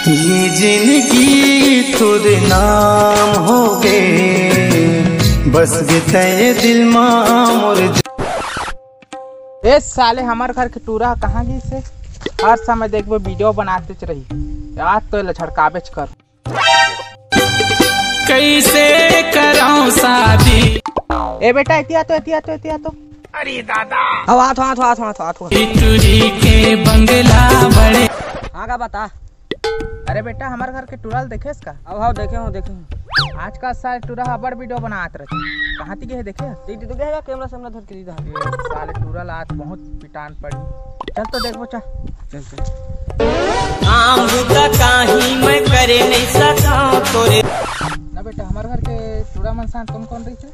ये जिंदगी तुझे नाम हो गए, बस बिताए दिल मोर। ए साले हमारे घर के टूरा कहाँ गई से? हर समय देखबो वीडियो बनाते रही, आज तो लछड़काबेच कर। कैसे कराऊं शादी? ए बेटा एतिया तो अरे दादा हाथ के बंगला बड़े। हाँ का बता। अरे बेटा हमारे घर के टूरा देखे इसका? अब हाँ देखे हूँ। आज का साल टूरा बड़ वीडियो बनात रहे, कहाँ थी गए देखे? दीदी तो गएगा कैमरा सामने धर के दी साले टूरा आज बहुत पिटान पड़ी। चल तो देखो चल काम बुता काही मैं करे नहीं सका तोरे ना बेटा। हमारे घर के टूरा मनसान कौन रही थे?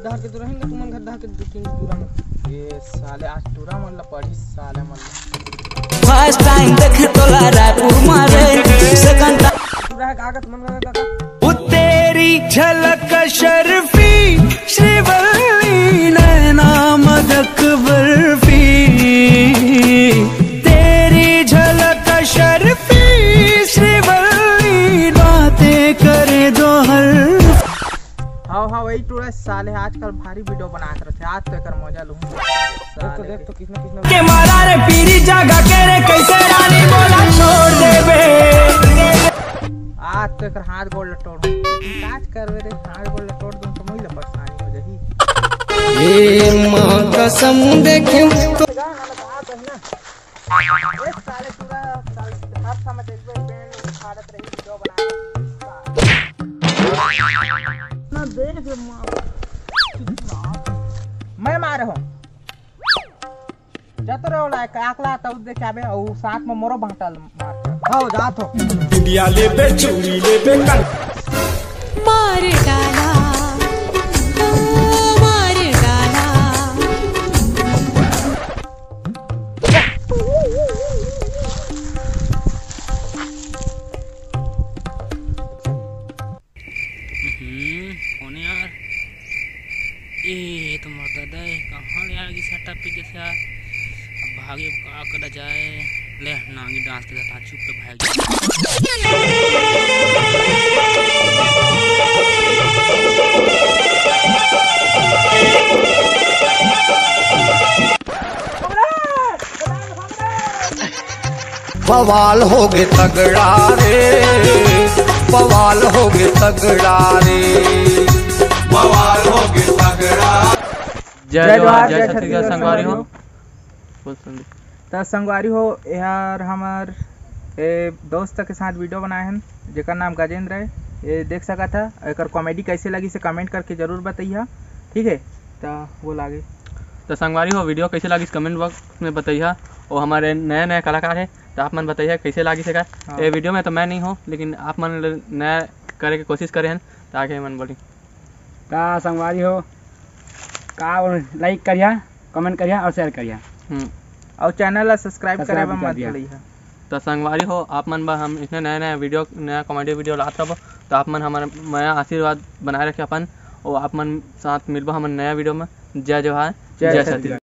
धर के तो रहेंगे तुम घर धर के दो तीन टूरा में। ये साले आज टूरा मन ला पड़ी साले मन फर्स्ट टाइम देखे तोला रायपुर मारे सेकंड टूरा है कागज मन का वो तेरी झलक शर्फी श्रीवल्ली नैना मदक बर्फी, तेरी झलक शर्फी श्रीवल्ली बातें करे दो हर। हाँ वही टूरा साले आजकल भारी वीडियो बनाते रहते, आज तो एकर मजा लूं। देख तो किसने के मारा रे पीरी जागा के रे कैसे रानी बोला छोड़ देबे। आज तो एकर हाथ गोड़ लटोड़ काज करवे रे, हाथ गोड़ लटोड़ दूं तो मुझे परेशानी हो जाही। ये मां कसम देखूं तो एक साले टूरा हर समय देखबे पेन उखाड़त रही वीडियो बनाते ना देख मैं मारे हूँ जत रहो लायक आकला तब देख आबे और साथ में मोरो बांटल मार आओ जात हो इंडिया ले बे चूड़ी ले बे कन मार डाला मार डाला। कौन यार? ये तो दादा है कहाँ ले आ गई सेटअप पे जैसे यार। अब भागे का करा जाए ले नांगी डांस के साथ चुप पे भाग बवाल हो गए तगड़ा रे, बवाल हो गए तगड़ा रे, बवाल हो गए तगड़ा। जय जोहार जय छत्तीसगढ़ संगवारी हो तो संगवारी हो यार। हमार दोस्त के साथ वीडियो बनाए हैं जेकर नाम गजेंद्र है। ये देख सका था एक कॉमेडी कैसे लगी से कमेंट करके जरूर बताइए, ठीक है? तो वो लागे तो संगवारी हो वीडियो कैसे लगी कमेंट बॉक्स में बताइए। और हमारे नए कलाकार है तो आप मन बताइए कैसे लगी सका। ये वीडियो में तो मैं नहीं हूँ लेकिन आप मन नया करे की कोशिश करे हैं ताकि मन बोली का संगवारी हो का लाइक करिया कमेंट करिया और शेयर करिया और चैनल ला सब्सक्राइब करे मत भूलिए। तो संगवारी हो आप मन बा हम इसने नया वीडियो नया कॉमेडी वीडियो लात रहो तो आप मन हमारा नया आशीर्वाद बनाए रखे अपन और आप मन साथ मिलबो हम नया वीडियो में। जय जोहार जय छत्तीसगढ़।